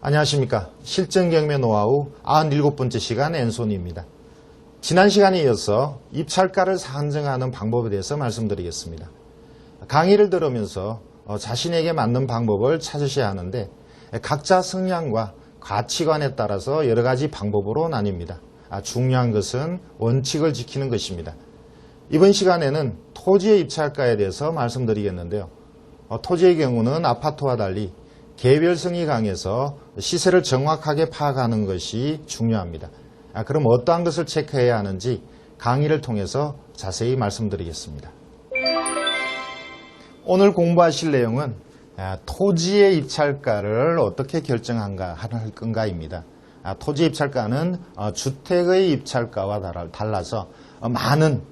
안녕하십니까. 실전경매 노하우 97번째 시간 앤손입니다. 지난 시간에 이어서 입찰가를 산정하는 방법에 대해서 말씀드리겠습니다. 강의를 들으면서 자신에게 맞는 방법을 찾으셔야 하는데 각자 성향과 가치관에 따라서 여러 가지 방법으로 나뉩니다. 중요한 것은 원칙을 지키는 것입니다. 이번 시간에는 토지의 입찰가에 대해서 말씀드리겠는데요. 토지의 경우는 아파트와 달리 개별성이 강해서 시세를 정확하게 파악하는 것이 중요합니다. 그럼 어떠한 것을 체크해야 하는지 강의를 통해서 자세히 말씀드리겠습니다. 오늘 공부하실 내용은 토지의 입찰가를 어떻게 결정할 건가입니다. 토지 입찰가는 주택의 입찰가와 달라서 많은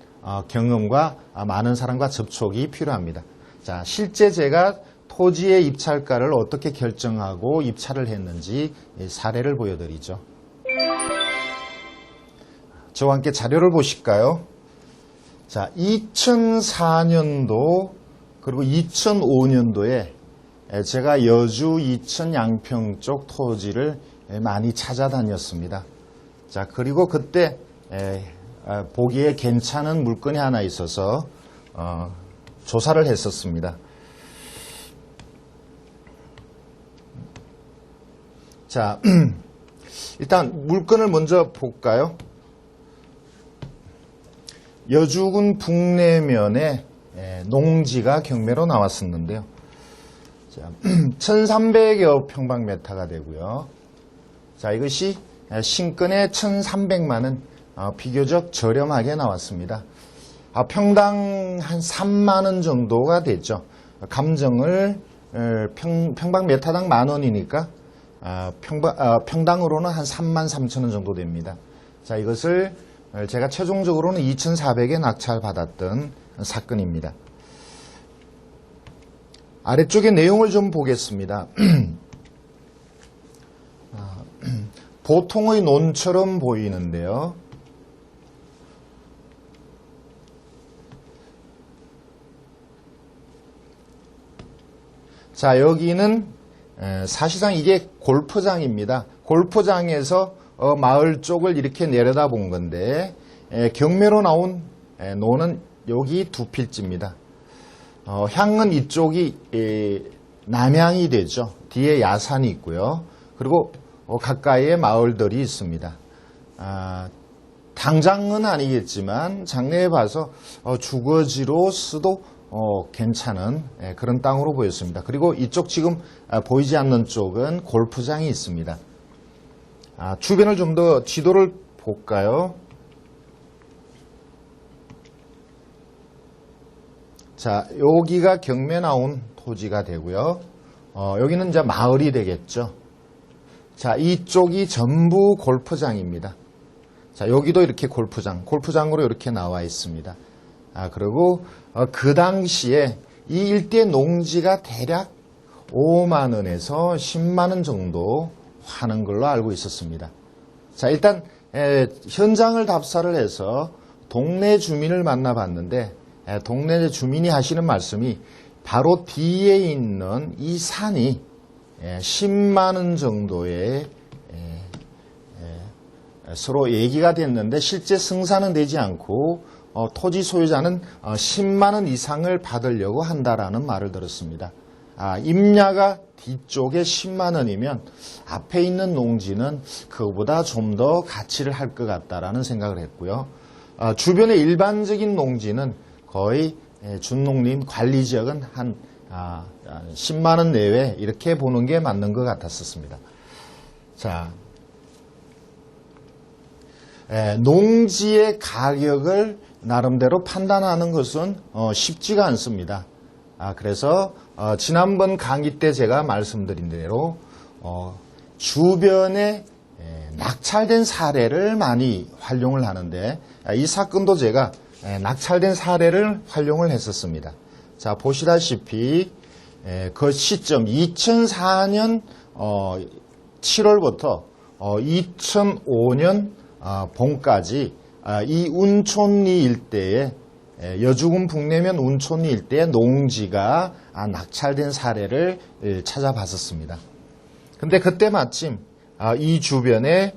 경험과 많은 사람과 접촉이 필요합니다. 자, 실제 제가 토지의 입찰가를 어떻게 결정하고 입찰을 했는지 사례를 보여드리죠. 저와 함께 자료를 보실까요? 자, 2004년도 그리고 2005년도에 제가 여주 이천 양평 쪽 토지를 많이 찾아다녔습니다. 자, 그리고 그때 보기에 괜찮은 물건이 하나 있어서 조사를 했었습니다. 자, 일단 물건을 먼저 볼까요? 여주군 북내면에 농지가 경매로 나왔었는데요. 자, 1300여 평방미터가 되고요. 자, 이것이 신건에 1300만원, 비교적 저렴하게 나왔습니다. 평당 한 3만원 정도가 됐죠. 감정을 평방미터당 만원이니까 평당으로는 한 33,000원 정도 됩니다. 자, 이것을 제가 최종적으로는 2,400에 낙찰받았던 사건입니다. 아래쪽에 내용을 좀 보겠습니다. 보통의 논처럼 보이는데요. 자, 여기는 사실상 이게 골프장입니다. 골프장에서 마을 쪽을 이렇게 내려다 본 건데 경매로 나온 노는 여기 두 필지입니다. 향은 이쪽이 남향이 되죠. 뒤에 야산이 있고요. 그리고 가까이에 마을들이 있습니다. 당장은 아니겠지만 장래에 봐서 주거지로서도 괜찮은 그런 땅으로 보였습니다. 그리고 이쪽 지금 보이지 않는 쪽은 골프장이 있습니다. 주변을 좀 더 지도를 볼까요? 자, 여기가 경매 나온 토지가 되고요. 여기는 이제 마을이 되겠죠. 자, 이쪽이 전부 골프장입니다. 자, 여기도 이렇게 골프장으로 이렇게 나와 있습니다. 그리고 그 당시에 이 일대 농지가 대략 5만원에서 10만원 정도 하는 걸로 알고 있었습니다. 자, 일단 현장을 답사를 해서 동네 주민을 만나봤는데 동네 주민이 하시는 말씀이 바로 뒤에 있는 이 산이 10만원 정도의 서로 얘기가 됐는데 실제 승산은 되지 않고 토지 소유자는 10만원 이상을 받으려고 한다라는 말을 들었습니다. 임야가 뒤쪽에 10만원이면 앞에 있는 농지는 그거보다 좀 더 가치를 할 것 같다라는 생각을 했고요. 주변의 일반적인 농지는 거의 준농림 관리지역은 한 10만원 내외 이렇게 보는 게 맞는 것 같았었습니다. 자, 농지의 가격을 나름대로 판단하는 것은 쉽지가 않습니다. 그래서 지난번 강의 때 제가 말씀드린 대로 주변에 낙찰된 사례를 많이 활용을 하는데 이 사건도 제가 낙찰된 사례를 활용을 했었습니다. 자, 보시다시피 그 시점 2004년 7월부터 2005년 봄까지 이 운촌리 일대에 여주군 북내면 운촌리 일대의 농지가 낙찰된 사례를 찾아봤었습니다. 근데 그때 마침 이 주변에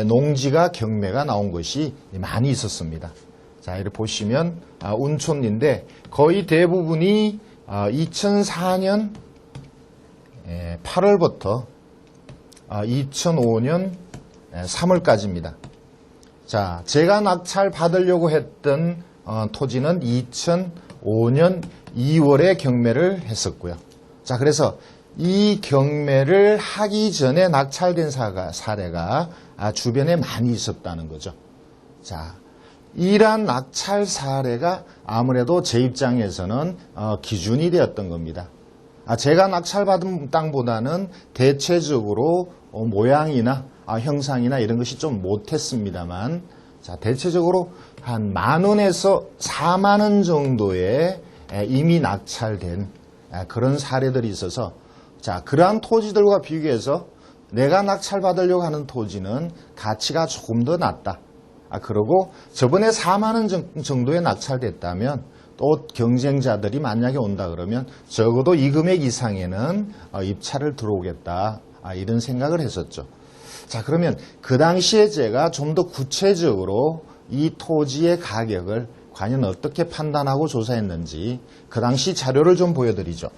농지가 경매가 나온 것이 많이 있었습니다. 자, 이렇게 보시면 운촌인데 거의 대부분이 2004년 8월부터 2005년 3월까지입니다. 자, 제가 낙찰 받으려고 했던 토지는 2005년 2월에 경매를 했었고요. 자, 그래서 이 경매를 하기 전에 낙찰된 사례가 주변에 많이 있었다는 거죠. 자, 이러한 낙찰 사례가 아무래도 제 입장에서는 기준이 되었던 겁니다. 제가 낙찰받은 땅보다는 대체적으로 모양이나 형상이나 이런 것이 좀 못했습니다만, 자, 대체적으로 한 10,000원에서 40,000원 정도에 이미 낙찰된 그런 사례들이 있어서, 자, 그러한 토지들과 비교해서 내가 낙찰받으려고 하는 토지는 가치가 조금 더 낮다. 그리고 저번에 40,000원 정도에 낙찰됐다면 또 경쟁자들이 만약에 온다 그러면 적어도 이 금액 이상에는 입찰을 들어오겠다. 이런 생각을 했었죠. 자, 그러면 그 당시에 제가 좀 더 구체적으로 이 토지의 가격을 과연 어떻게 판단하고 조사했는지 그 당시 자료를 좀 보여드리죠.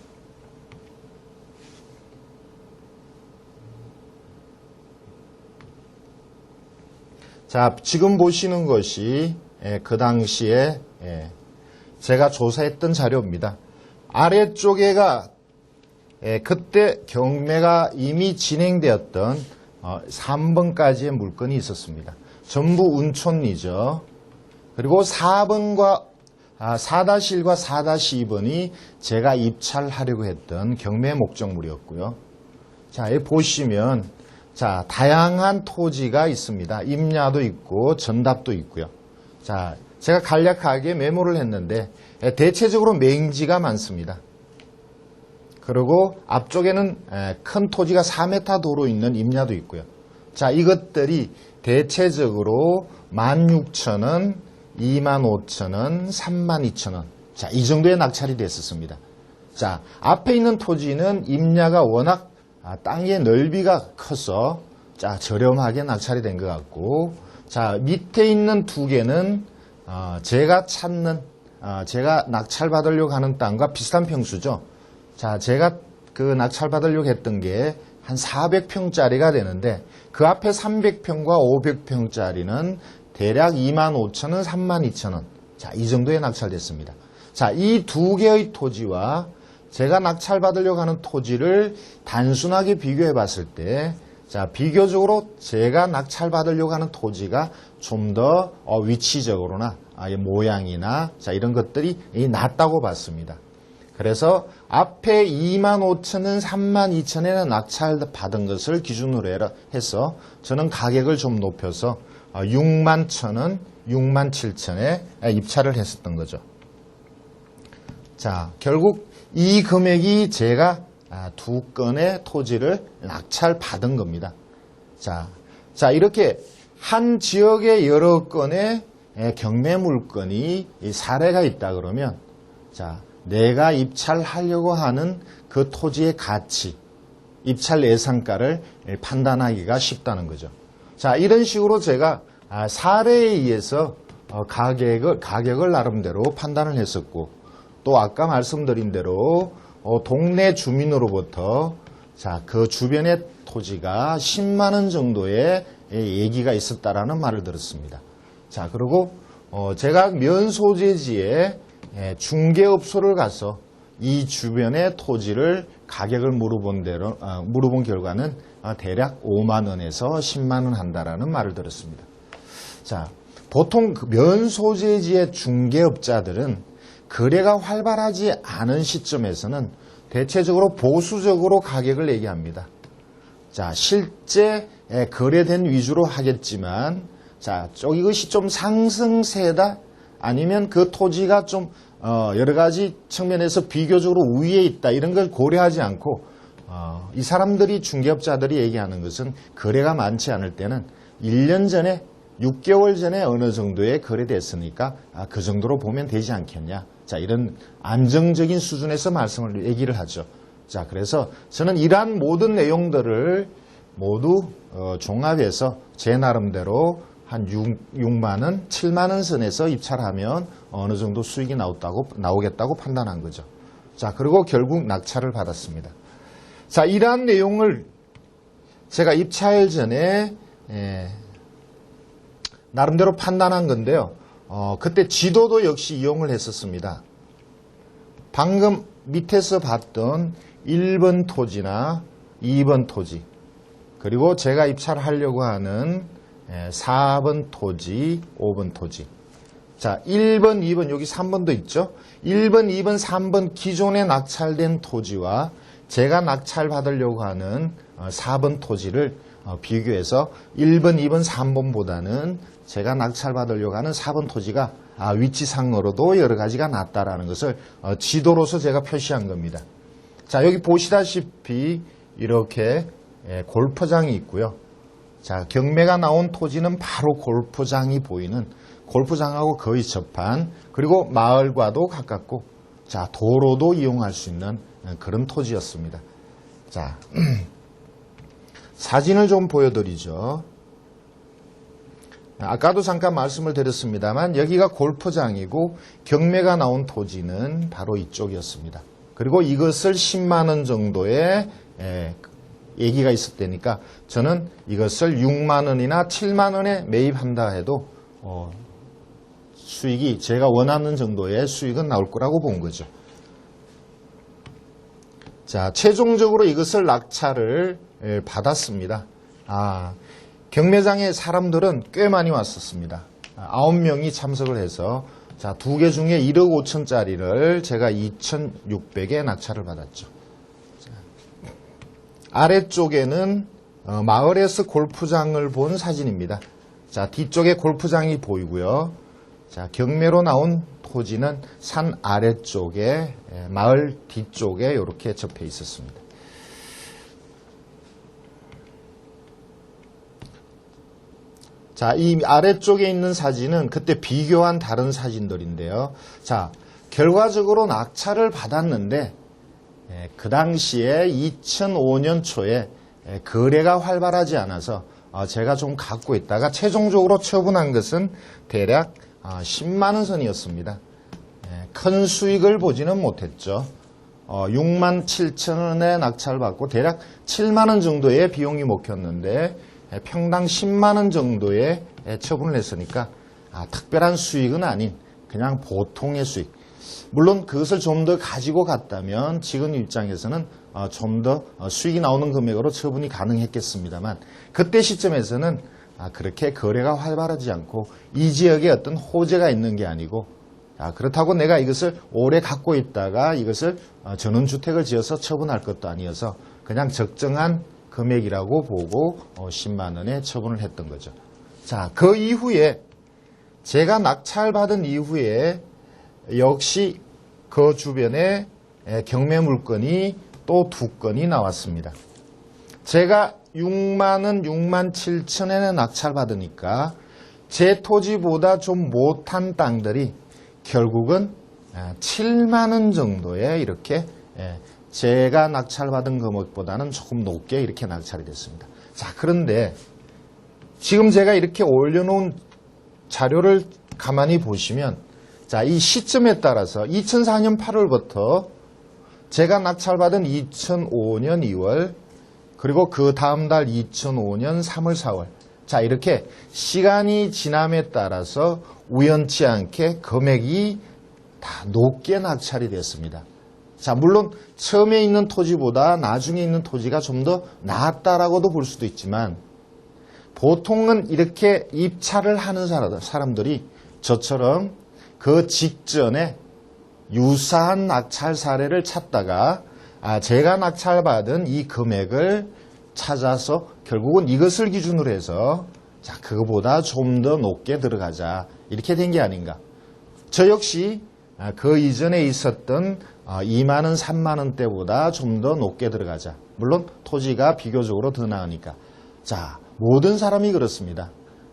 자, 지금 보시는 것이 그 당시에 제가 조사했던 자료입니다. 아래쪽에가 그때 경매가 이미 진행되었던 3번까지의 물건이 있었습니다. 전부 운촌이죠. 그리고 4번과 4-1과 4-2번이 제가 입찰하려고 했던 경매 목적물이었고요. 자, 여기 보시면 자, 다양한 토지가 있습니다. 임야도 있고 전답도 있고요. 자, 제가 간략하게 메모를 했는데 대체적으로 맹지가 많습니다. 그리고 앞쪽에는 큰 토지가 4m 도로 있는 임야도 있고요. 자, 이것들이 대체적으로 16,000원, 25,000원, 32,000원. 자, 이 정도의 낙찰이 됐었습니다. 자, 앞에 있는 토지는 임야가 워낙 땅의 넓이가 커서 자, 저렴하게 낙찰이 된 것 같고, 자, 밑에 있는 두 개는 제가 찾는 제가 낙찰 받으려고 하는 땅과 비슷한 평수죠. 자, 제가 그 낙찰 받으려고 했던 게 한 400평짜리가 되는데 그 앞에 300평과 500평짜리는 대략 25,000원, 32,000원. 자, 이 정도에 낙찰됐습니다. 자, 이 두 개의 토지와 제가 낙찰 받으려고 하는 토지를 단순하게 비교해 봤을 때, 자, 비교적으로 제가 낙찰 받으려고 하는 토지가 좀 더 위치적으로나 모양이나 자, 이런 것들이 낫다고 봤습니다. 그래서 앞에 25,000원, 32,000원에 낙찰 받은 것을 기준으로 해서 저는 가격을 좀 높여서 61,000원, 67,000원에 입찰을 했었던 거죠. 자, 결국 이 금액이 제가 두 건의 토지를 낙찰 받은 겁니다. 자, 이렇게 한 지역에 여러 건의 경매 물건이 사례가 있다 그러면, 자, 내가 입찰하려고 하는 그 토지의 가치, 입찰 예상가를 판단하기가 쉽다는 거죠. 자, 이런 식으로 제가 사례에 의해서 가격을 나름대로 판단을 했었고, 또 아까 말씀드린 대로 동네 주민으로부터 자, 그 주변의 토지가 10만 원 정도의 얘기가 있었다라는 말을 들었습니다. 자, 그리고 제가 면 소재지에 중개업소를 가서 이 주변의 토지를 가격을 물어본 결과는 대략 5만 원에서 10만 원 한다라는 말을 들었습니다. 자, 보통 면 소재지의 중개업자들은 거래가 활발하지 않은 시점에서는 대체적으로 보수적으로 가격을 얘기합니다. 자, 실제 거래된 위주로 하겠지만, 자, 이것이 좀 상승세다 아니면 그 토지가 좀 여러 가지 측면에서 비교적으로 우위에 있다 이런 걸 고려하지 않고 이 사람들이 중개업자들이 얘기하는 것은 거래가 많지 않을 때는 1년 전에 6개월 전에 어느 정도에 거래됐으니까 그 정도로 보면 되지 않겠냐. 자, 이런 안정적인 수준에서 얘기를 하죠. 자, 그래서 저는 이러한 모든 내용들을 모두 종합해서 제 나름대로 한 6만 원, 7만 원 선에서 입찰을 하면 어느 정도 수익이 나오겠다고 판단한 거죠. 자, 그리고 결국 낙찰을 받았습니다. 자, 이러한 내용을 제가 입찰 전에 나름대로 판단한 건데요. 그때 지도도 역시 이용을 했었습니다. 방금 밑에서 봤던 1번 토지나 2번 토지, 그리고 제가 입찰하려고 하는 4번 토지, 5번 토지. 자, 1번, 2번, 여기 3번도 있죠? 1번, 2번, 3번 기존에 낙찰된 토지와 제가 낙찰받으려고 하는 4번 토지를 비교해서 1번, 2번, 3번보다는 제가 낙찰받으려고 하는 4번 토지가 위치상으로도 여러 가지가 낫다라는 것을 지도로서 제가 표시한 겁니다. 자, 여기 보시다시피 이렇게 골프장이 있고요. 자, 경매가 나온 토지는 바로 골프장이 보이는, 골프장하고 거의 접한, 그리고 마을과도 가깝고, 자, 도로도 이용할 수 있는 그런 토지였습니다. 자, 사진을 좀 보여드리죠. 아까도 잠깐 말씀을 드렸습니다만 여기가 골프장이고 경매가 나온 토지는 바로 이쪽이었습니다. 그리고 이것을 10만 원 정도의 얘기가 있었다니까 저는 이것을 6만 원이나 7만 원에 매입한다 해도 수익이 제가 원하는 정도의 수익은 나올 거라고 본 거죠. 자, 최종적으로 이것을 낙찰을 받았습니다. 경매장에 사람들은 꽤 많이 왔었습니다. 9명이 참석을 해서 자, 2개 중에 1억 5천짜리를 제가 2,600에 낙찰을 받았죠. 자, 아래쪽에는 마을에서 골프장을 본 사진입니다. 자, 뒤쪽에 골프장이 보이고요. 자, 경매로 나온 토지는 산 아래쪽에 마을 뒤쪽에 이렇게 접해 있었습니다. 자, 이 아래쪽에 있는 사진은 그때 비교한 다른 사진들인데요. 자, 결과적으로 낙찰을 받았는데 그 당시에 2005년 초에 거래가 활발하지 않아서 제가 좀 갖고 있다가 최종적으로 처분한 것은 대략 10만 원 선이었습니다. 큰 수익을 보지는 못했죠. 6만 7천 원에 낙찰을 받고 대략 7만 원 정도의 비용이 먹혔는데 평당 10만 원 정도의 처분을 했으니까 특별한 수익은 아닌 그냥 보통의 수익. 물론 그것을 좀 더 가지고 갔다면 지금 입장에서는 좀 더 수익이 나오는 금액으로 처분이 가능했겠습니다만 그때 시점에서는 그렇게 거래가 활발하지 않고 이 지역에 어떤 호재가 있는 게 아니고 그렇다고 내가 이것을 오래 갖고 있다가 이것을 전원주택을 지어서 처분할 것도 아니어서 그냥 적정한 금액이라고 보고 10만 원에 처분을 했던 거죠. 자, 그 이후에 제가 낙찰받은 이후에 역시 그 주변에 경매 물건이 또 2건이 나왔습니다. 제가 6만 원, 6만 7천 원에 낙찰받으니까 제 토지보다 좀 못한 땅들이 결국은 7만 원 정도에 이렇게 제가 낙찰받은 금액보다는 조금 높게 이렇게 낙찰이 됐습니다. 자, 그런데 지금 제가 이렇게 올려놓은 자료를 가만히 보시면 자, 이 시점에 따라서 2004년 8월부터 제가 낙찰받은 2005년 2월 그리고 그 다음 달 2005년 3월 4월 자, 이렇게 시간이 지남에 따라서 우연치 않게 금액이 다 높게 낙찰이 됐습니다. 자, 물론 처음에 있는 토지보다 나중에 있는 토지가 좀 더 낫다라고도 볼 수도 있지만 보통은 이렇게 입찰을 하는 사람들이 저처럼 그 직전에 유사한 낙찰 사례를 찾다가 제가 낙찰받은 이 금액을 찾아서 결국은 이것을 기준으로 해서 자, 그거보다 좀 더 높게 들어가자 이렇게 된 게 아닌가. 저 역시 그 이전에 있었던 2만 원, 3만 원대보다 좀 더 높게 들어가자. 물론 토지가 비교적으로 더 나으니까. 자, 모든 사람이 그렇습니다.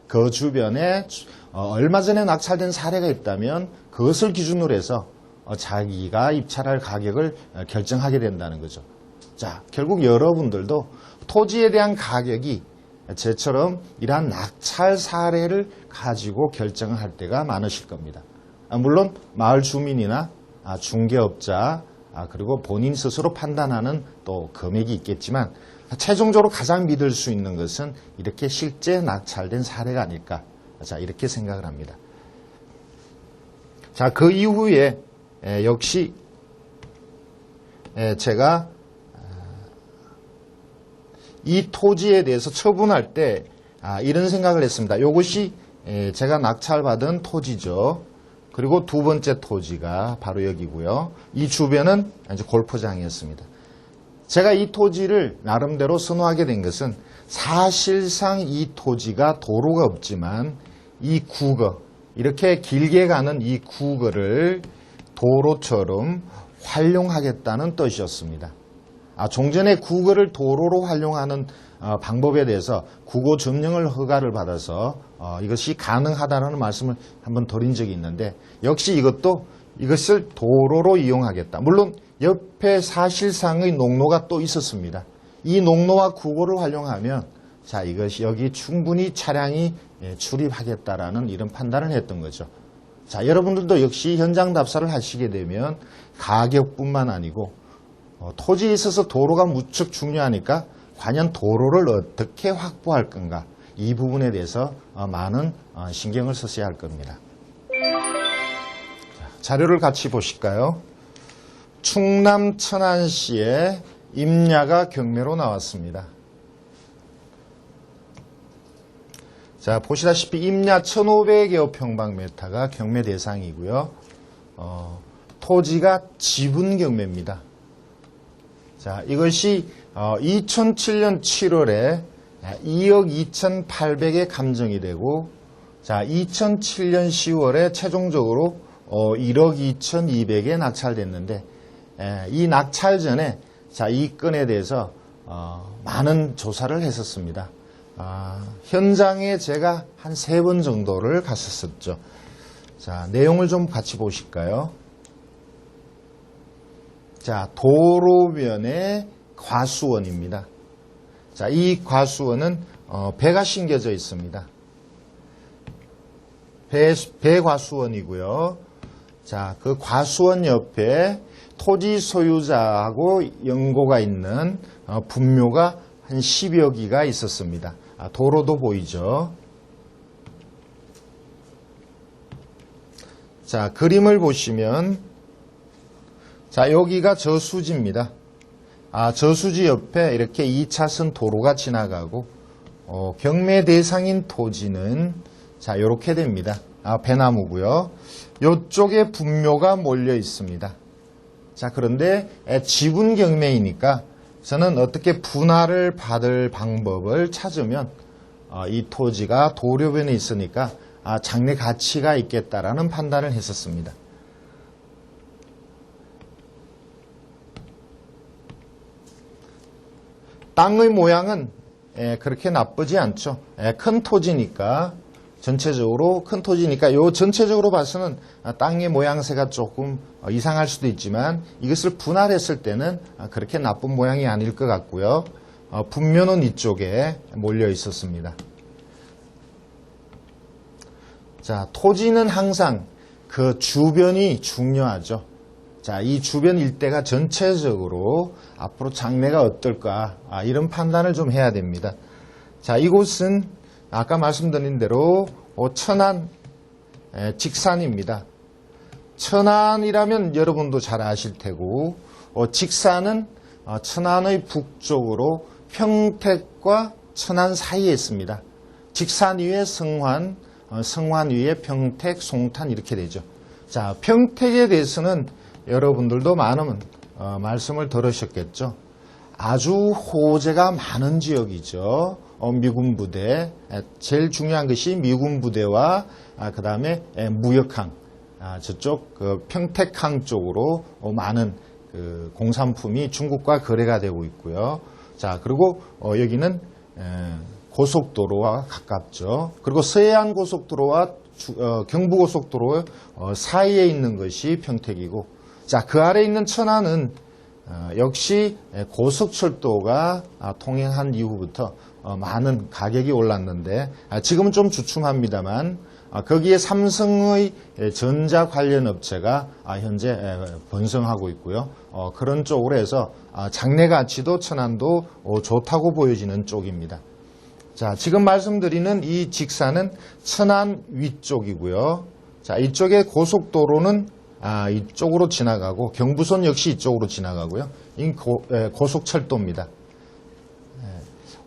그 주변에 얼마 전에 낙찰된 사례가 있다면 그것을 기준으로 해서 자기가 입찰할 가격을 결정하게 된다는 거죠. 자, 결국 여러분들도 토지에 대한 가격이 저처럼 이러한 낙찰 사례를 가지고 결정을 할 때가 많으실 겁니다. 물론 마을 주민이나 중개업자 그리고 본인 스스로 판단하는 또 금액이 있겠지만 최종적으로 가장 믿을 수 있는 것은 이렇게 실제 낙찰된 사례가 아닐까. 자, 이렇게 생각을 합니다. 자, 그 이후에 역시 제가 이 토지에 대해서 처분할 때 이런 생각을 했습니다. 이것이 제가 낙찰받은 토지죠. 그리고 두 번째 토지가 바로 여기고요. 이 주변은 이제 골프장이었습니다. 제가 이 토지를 나름대로 선호하게 된 것은 사실상 이 토지가 도로가 없지만 이 국어, 이렇게 길게 가는 이 국어를 도로처럼 활용하겠다는 뜻이었습니다. 종전에 국어를 도로로 활용하는 방법에 대해서 국어 점령을 허가를 받아서 이것이 가능하다는 말씀을 한번 드린 적이 있는데 역시 이것을 도로로 이용하겠다. 물론 옆에 사실상의 농로가 또 있었습니다. 이 농로와 국어를 활용하면 자, 이것이 여기 충분히 차량이 출입하겠다라는 이런 판단을 했던 거죠. 자, 여러분들도 역시 현장 답사를 하시게 되면 가격뿐만 아니고 토지에 있어서 도로가 무척 중요하니까 과연 도로를 어떻게 확보할 건가 이 부분에 대해서 많은 신경을 쓰셔야 할 겁니다. 자료를 같이 보실까요? 충남 천안시의 임야가 경매로 나왔습니다. 자, 보시다시피 임야 1,500여 평방미터가 경매 대상이고요. 토지가 지분 경매입니다. 자, 이것이 2007년 7월에 2억 2,800에 감정이 되고, 자, 2007년 10월에 최종적으로 1억 2,200에 낙찰됐는데, 이 낙찰 전에 자, 이 건에 대해서 많은 조사를 했었습니다. 현장에 제가 한 3번 정도를 갔었었죠. 자, 내용을 좀 같이 보실까요? 자, 도로변의 과수원입니다. 자, 이 과수원은 배가 심겨져 있습니다. 배 과수원이고요. 자, 그 과수원 옆에 토지 소유자하고 연고가 있는 분묘가 한 10여 기가 있었습니다. 도로도 보이죠. 자, 그림을 보시면 자, 여기가 저수지입니다. 저수지 옆에 이렇게 2차선 도로가 지나가고 경매 대상인 토지는 자, 이렇게 됩니다. 배나무고요. 이쪽에 분묘가 몰려 있습니다. 자, 그런데 지분 경매이니까 저는 어떻게 분할을 받을 방법을 찾으면 이 토지가 도로변에 있으니까 장래 가치가 있겠다라는 판단을 했었습니다. 땅의 모양은 그렇게 나쁘지 않죠. 큰 토지니까 전체적으로 큰 토지니까 요 전체적으로 봐서는 땅의 모양새가 조금 이상할 수도 있지만 이것을 분할했을 때는 그렇게 나쁜 모양이 아닐 것 같고요. 분묘는 이쪽에 몰려 있었습니다. 자, 토지는 항상 그 주변이 중요하죠. 자, 이 주변 일대가 전체적으로 앞으로 장래가 어떨까 이런 판단을 좀 해야 됩니다. 자, 이곳은 아까 말씀드린 대로 천안 직산입니다. 천안이라면 여러분도 잘 아실 테고 직산은 천안의 북쪽으로 평택과 천안 사이에 있습니다. 직산 위에 성환, 성환 위에 평택, 송탄 이렇게 되죠. 자, 평택에 대해서는 여러분들도 많은 말씀을 들으셨겠죠. 아주 호재가 많은 지역이죠. 미군 부대, 제일 중요한 것이 미군 부대와 그 다음에 무역항, 저쪽 그 평택항 쪽으로 많은 그 공산품이 중국과 거래가 되고 있고요. 자, 그리고 여기는 고속도로와 가깝죠. 그리고 서해안 고속도로와 경부 고속도로 사이에 있는 것이 평택이고, 자, 그 아래 있는 천안은 역시 고속철도가 통행한 이후부터 많은 가격이 올랐는데 지금은 좀 주춤합니다만 거기에 삼성의 전자 관련 업체가 현재 번성하고 있고요. 그런 쪽으로 해서 장래 가치도 천안도 좋다고 보여지는 쪽입니다. 자, 지금 말씀드리는 이 직사는 천안 위쪽이고요. 자, 이쪽에 고속도로는 이쪽으로 지나가고 경부선 역시 이쪽으로 지나가고요. 이 고속철도입니다.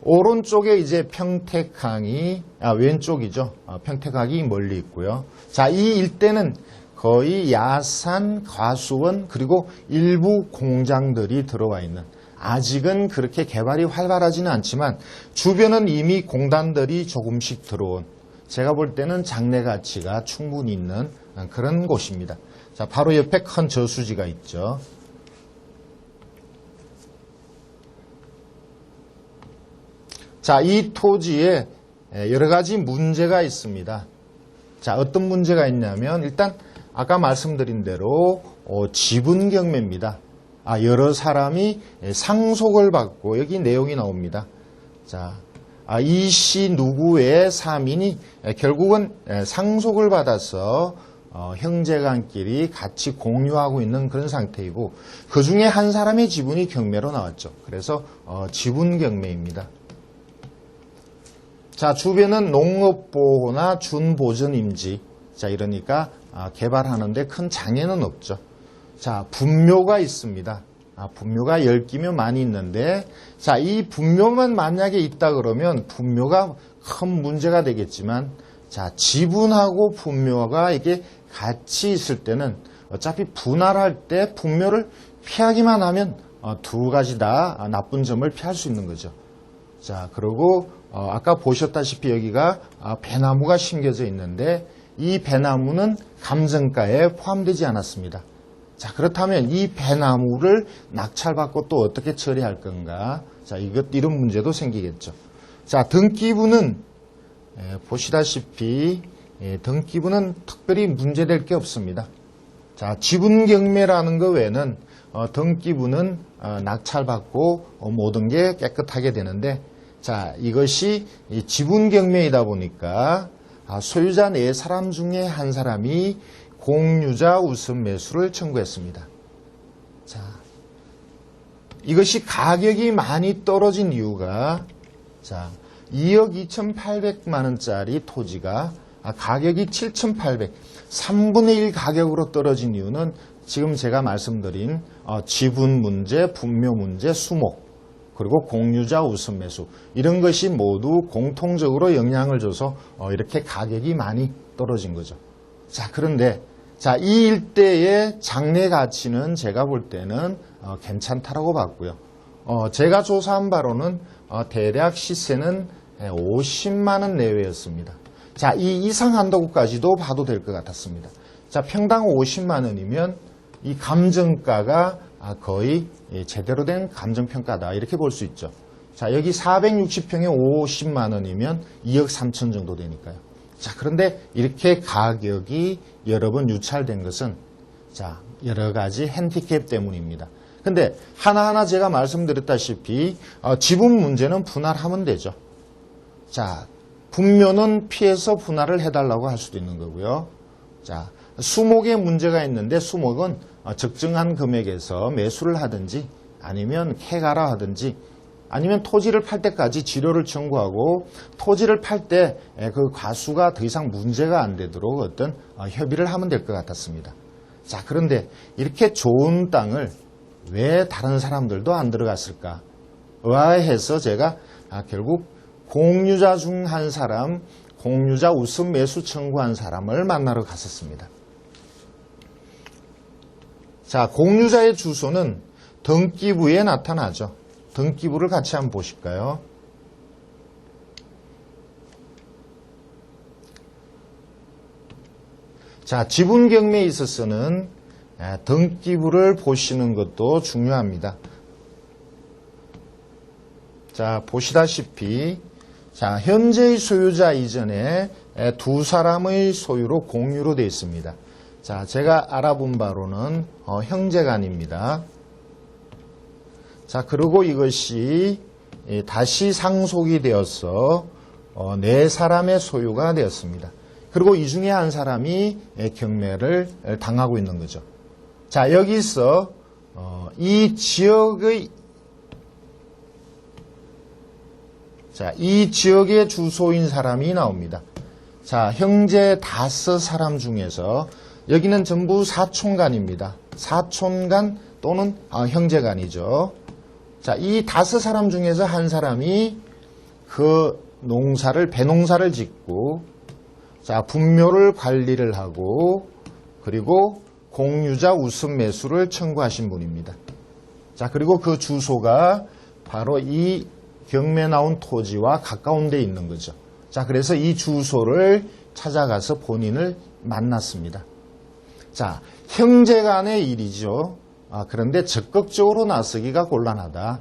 오른쪽에 이제 평택항이 왼쪽이죠. 평택항이 멀리 있고요. 자, 이 일대는 거의 야산, 과수원 그리고 일부 공장들이 들어와 있는 아직은 그렇게 개발이 활발하지는 않지만 주변은 이미 공단들이 조금씩 들어온 제가 볼 때는 장래 가치가 충분히 있는 그런 곳입니다. 자, 바로 옆에 큰 저수지가 있죠. 자, 이 토지에 여러 가지 문제가 있습니다. 자, 어떤 문제가 있냐면 일단 아까 말씀드린 대로 지분 경매입니다. 여러 사람이 상속을 받고 여기 내용이 나옵니다. 자, 이 씨 누구의 사민이 결국은 상속을 받아서 형제간끼리 같이 공유하고 있는 그런 상태이고 그 중에 한 사람의 지분이 경매로 나왔죠. 그래서 지분 경매입니다. 자, 주변은 농업보호나 준보전임지. 자, 이러니까 개발하는데 큰 장애는 없죠. 자, 분묘가 있습니다. 분묘가 10기면 많이 있는데, 자, 이 분묘만 만약에 있다 그러면 분묘가 큰 문제가 되겠지만, 자, 지분하고 분묘가 이게 같이 있을 때는 어차피 분할할 때 분묘를 피하기만 하면 두 가지 다 나쁜 점을 피할 수 있는 거죠. 자, 그리고 아까 보셨다시피 여기가 배나무가 심겨져 있는데 이 배나무는 감정가에 포함되지 않았습니다. 자, 그렇다면 이 배나무를 낙찰받고 또 어떻게 처리할 건가? 자, 이런 문제도 생기겠죠. 자, 등기부는 보시다시피 등기부는 특별히 문제될 게 없습니다. 자, 지분 경매라는 것 외에는 등기부는 낙찰받고 모든 게 깨끗하게 되는데, 자, 이것이 지분 경매이다 보니까 소유자 4사람 중에 한 사람이 공유자 우선 매수를 청구했습니다. 자, 이것이 가격이 많이 떨어진 이유가, 자, 2억 2,800만 원짜리 토지가 가격이 7,800, 3분의 1 가격으로 떨어진 이유는 지금 제가 말씀드린 지분 문제, 분묘 문제, 수목, 그리고 공유자 우선 매수, 이런 것이 모두 공통적으로 영향을 줘서 이렇게 가격이 많이 떨어진 거죠. 자, 그런데 자, 이 일대의 장래 가치는 제가 볼 때는 괜찮다라고 봤고요. 제가 조사한 바로는 대략 시세는 50만 원 내외였습니다. 자, 이 이상 한도구까지도 봐도 될 것 같았습니다. 자, 평당 50만 원이면 이 감정가가 거의 제대로 된 감정평가다, 이렇게 볼 수 있죠. 자, 여기 460평에 50만 원이면 2억 3천 정도 되니까요. 자, 그런데 이렇게 가격이 여러 번 유찰된 것은 자, 여러 가지 핸디캡 때문입니다. 근데 하나하나 제가 말씀드렸다시피 지분 문제는 분할하면 되죠. 자, 분묘는 피해서 분할을 해달라고 할 수도 있는 거고요. 자, 수목에 문제가 있는데 수목은 적정한 금액에서 매수를 하든지 아니면 캐가라 하든지 아니면 토지를 팔 때까지 지료를 청구하고 토지를 팔 때 그 과수가 더 이상 문제가 안 되도록 어떤 협의를 하면 될 것 같았습니다. 자, 그런데 이렇게 좋은 땅을 왜 다른 사람들도 안 들어갔을까? 의아해서 제가 결국 공유자 중 한 사람, 공유자 우선 매수 청구한 사람을 만나러 갔었습니다. 자, 공유자의 주소는 등기부에 나타나죠. 등기부를 같이 한번 보실까요? 자, 지분 경매에 있어서는 등기부를 보시는 것도 중요합니다. 자, 보시다시피 자, 현재의 소유자 이전에 두 사람의 소유로 공유로 되어 있습니다. 자, 제가 알아본 바로는 형제간입니다. 자, 그리고 이것이 다시 상속이 되어서 네 사람의 소유가 되었습니다. 그리고 이 중에 한 사람이 경매를 당하고 있는 거죠. 자, 여기서 이 지역의 이 지역의 주소인 사람이 나옵니다. 자, 형제 5사람 중에서 여기는 전부 사촌간입니다. 사촌간 또는 형제간이죠. 자, 이 5사람 중에서 한 사람이 그 배농사를 짓고, 자, 분묘를 관리를 하고, 그리고 공유자 우선 매수를 청구하신 분입니다. 자, 그리고 그 주소가 바로 이 경매 나온 토지와 가까운 데 있는 거죠. 자, 그래서 이 주소를 찾아가서 본인을 만났습니다. 자, 형제 간의 일이죠. 그런데 적극적으로 나서기가 곤란하다.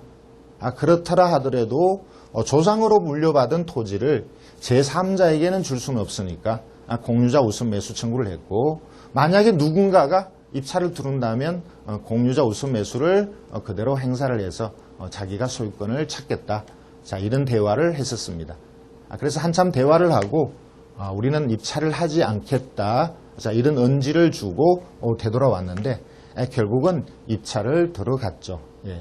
그렇더라 하더라도 조상으로 물려받은 토지를 제3자에게는 줄 수는 없으니까 공유자 우선 매수 청구를 했고, 만약에 누군가가 입찰을 들어온다면 공유자 우선 매수를 그대로 행사를 해서 자기가 소유권을 찾겠다. 자, 이런 대화를 했었습니다. 그래서 한참 대화를 하고 우리는 입찰을 하지 않겠다. 자, 이런 언지를 주고 되돌아왔는데 결국은 입찰을 들어갔죠. 예.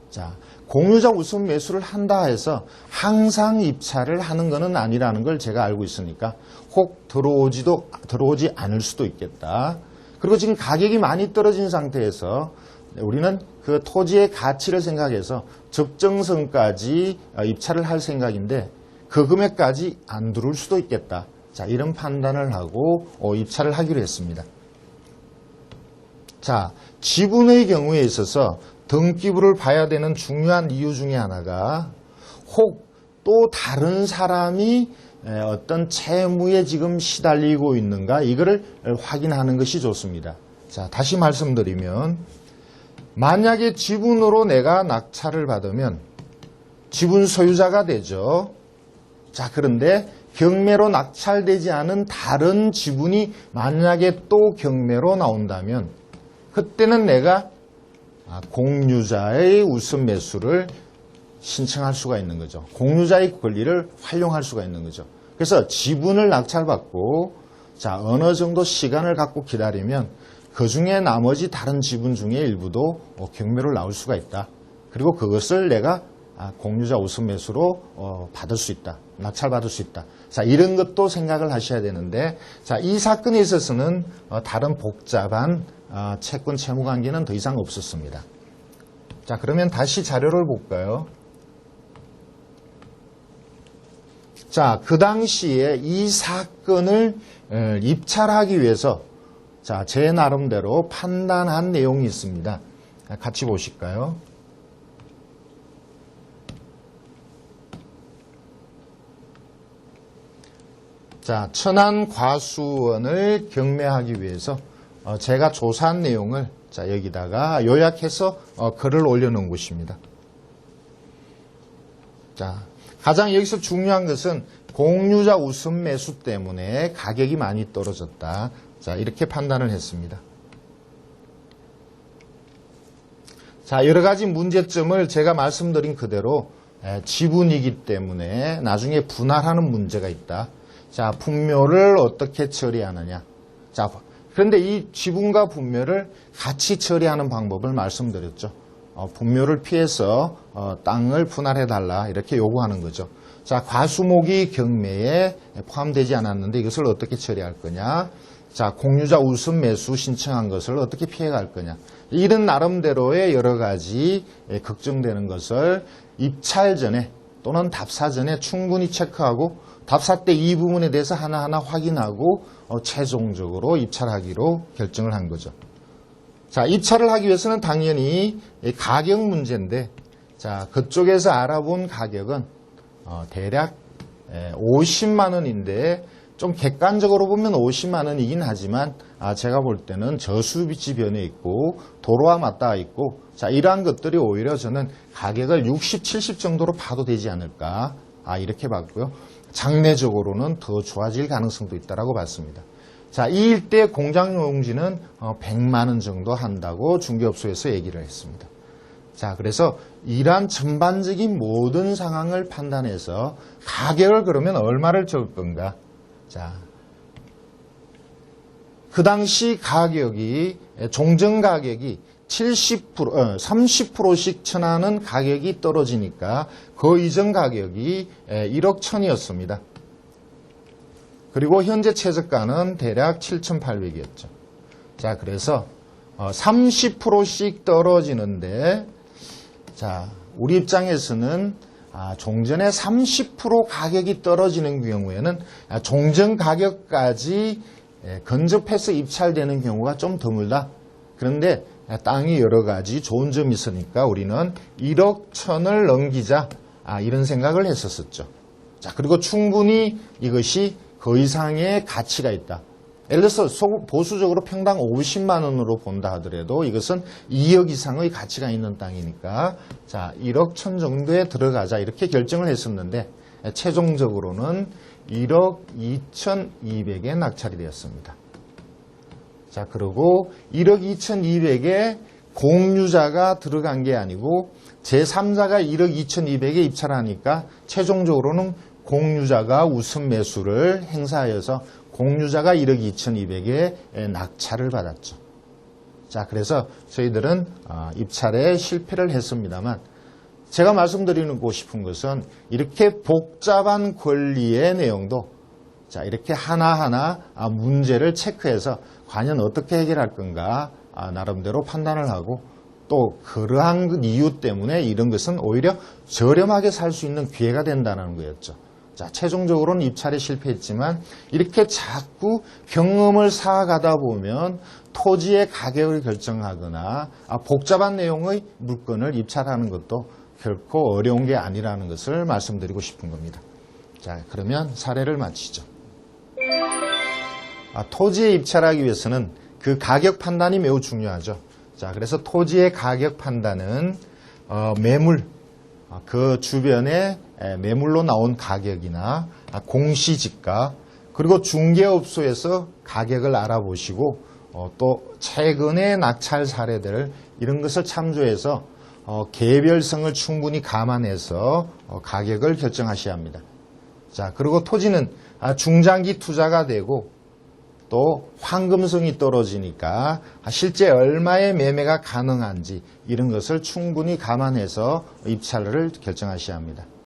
자, 공유자 우선 매수를 한다 해서 항상 입찰을 하는 것은 아니라는 걸 제가 알고 있으니까 혹 들어오지 않을 수도 있겠다. 그리고 지금 가격이 많이 떨어진 상태에서 우리는 그 토지의 가치를 생각해서 적정선까지 입찰을 할 생각인데 그 금액까지 안 들어올 수도 있겠다. 자, 이런 판단을 하고 입찰을 하기로 했습니다. 자, 지분의 경우에 있어서 등기부를 봐야 되는 중요한 이유 중에 하나가 혹 또 다른 사람이 어떤 채무에 지금 시달리고 있는가 이거를 확인하는 것이 좋습니다. 자, 다시 말씀드리면 만약에 지분으로 내가 낙찰을 받으면 지분 소유자가 되죠. 자, 그런데 경매로 낙찰되지 않은 다른 지분이 만약에 또 경매로 나온다면 그때는 내가 공유자의 우선 매수를 신청할 수가 있는 거죠. 공유자의 권리를 활용할 수가 있는 거죠. 그래서 지분을 낙찰받고 자, 어느 정도 시간을 갖고 기다리면 그 중에 나머지 다른 지분 중에 일부도 경매로 나올 수가 있다. 그리고 그것을 내가 공유자 우선 매수로 받을 수 있다. 낙찰받을 수 있다. 자, 이런 것도 생각을 하셔야 되는데, 자, 이 사건에 있어서는 다른 복잡한 채권 채무 관계는 더 이상 없었습니다. 자, 그러면 다시 자료를 볼까요? 자, 그 당시에 이 사건을 입찰하기 위해서 자, 제 나름대로 판단한 내용이 있습니다. 같이 보실까요? 자, 천안 과수원을 경매하기 위해서 제가 조사한 내용을 자, 여기다가 요약해서 글을 올려놓은 것입니다. 자, 가장 여기서 중요한 것은 공유자 우선 매수 때문에 가격이 많이 떨어졌다. 자, 이렇게 판단을 했습니다. 자, 여러 가지 문제점을 제가 말씀드린 그대로 지분이기 때문에 나중에 분할하는 문제가 있다. 자, 분묘를 어떻게 처리하느냐. 자, 그런데 이 지분과 분묘를 같이 처리하는 방법을 말씀드렸죠. 분묘를 피해서 땅을 분할해달라 이렇게 요구하는 거죠. 자, 과수목이 경매에 포함되지 않았는데 이것을 어떻게 처리할 거냐. 자, 공유자 우선 매수 신청한 것을 어떻게 피해갈 거냐. 이런 나름대로의 여러 가지 걱정되는 것을 입찰 전에 또는 답사 전에 충분히 체크하고 답사 때 이 부분에 대해서 하나하나 확인하고 최종적으로 입찰하기로 결정을 한 거죠. 자, 입찰을 하기 위해서는 당연히 가격 문제인데, 자, 그쪽에서 알아본 가격은 대략 50만 원인데 좀 객관적으로 보면 50만 원이긴 하지만 제가 볼 때는 저수비치 변에 있고 도로와 맞닿아 있고 자, 이러한 것들이 오히려 저는 가격을 60, 70 정도로 봐도 되지 않을까 이렇게 봤고요. 장래적으로는 더 좋아질 가능성도 있다고 봤습니다. 자, 이 일대 공장용지는 100만 원 정도 한다고 중개업소에서 얘기를 했습니다. 자, 그래서 이러한 전반적인 모든 상황을 판단해서 가격을 그러면 얼마를 줄 건가? 자, 그 당시 가격이 종전 가격이 30%씩 천하는 가격이 떨어지니까 그 이전 가격이 1억 1천이었습니다. 그리고 현재 최저가는 대략 7,800이었죠. 자, 그래서 30%씩 떨어지는데, 자, 우리 입장에서는 종전에 30% 가격이 떨어지는 경우에는 종전 가격까지 근접해서 입찰되는 경우가 좀 드물다. 그런데 땅이 여러 가지 좋은 점이 있으니까 우리는 1억 1천을 넘기자, 이런 생각을 했었었죠. 자, 그리고 충분히 이것이 그 이상의 가치가 있다. 예를 들어서 보수적으로 평당 50만 원으로 본다 하더라도 이것은 2억 이상의 가치가 있는 땅이니까, 자, 1억 1천 정도에 들어가자 이렇게 결정을 했었는데, 최종적으로는 1억 2,200에 낙찰이 되었습니다. 자, 그리고 1억 2,200에 공유자가 들어간 게 아니고 제3자가 1억 2,200에 입찰하니까 최종적으로는 공유자가 우선 매수를 행사하여서 공유자가 1억 2,200에 낙찰을 받았죠. 자, 그래서 저희들은 입찰에 실패를 했습니다만, 제가 말씀드리고 싶은 것은 이렇게 복잡한 권리의 내용도, 자, 이렇게 하나하나 문제를 체크해서 과연 어떻게 해결할 건가 나름대로 판단을 하고, 또 그러한 이유 때문에 이런 것은 오히려 저렴하게 살 수 있는 기회가 된다는 거였죠. 자, 최종적으로는 입찰에 실패했지만 이렇게 자꾸 경험을 쌓아가다 보면 토지의 가격을 결정하거나 복잡한 내용의 물건을 입찰하는 것도 결코 어려운 게 아니라는 것을 말씀드리고 싶은 겁니다. 자, 그러면 사례를 마치죠. 토지에 입찰하기 위해서는 그 가격 판단이 매우 중요하죠. 자, 그래서 토지의 가격 판단은 매물, 그 주변에 매물로 나온 가격이나 공시지가, 그리고 중개업소에서 가격을 알아보시고 또 최근의 낙찰 사례들 이런 것을 참조해서 개별성을 충분히 감안해서 가격을 결정하셔야 합니다. 자, 그리고 토지는 중장기 투자가 되고 또 황금성이 떨어지니까 실제 얼마의 매매가 가능한지 이런 것을 충분히 감안해서 입찰을 결정하셔야 합니다.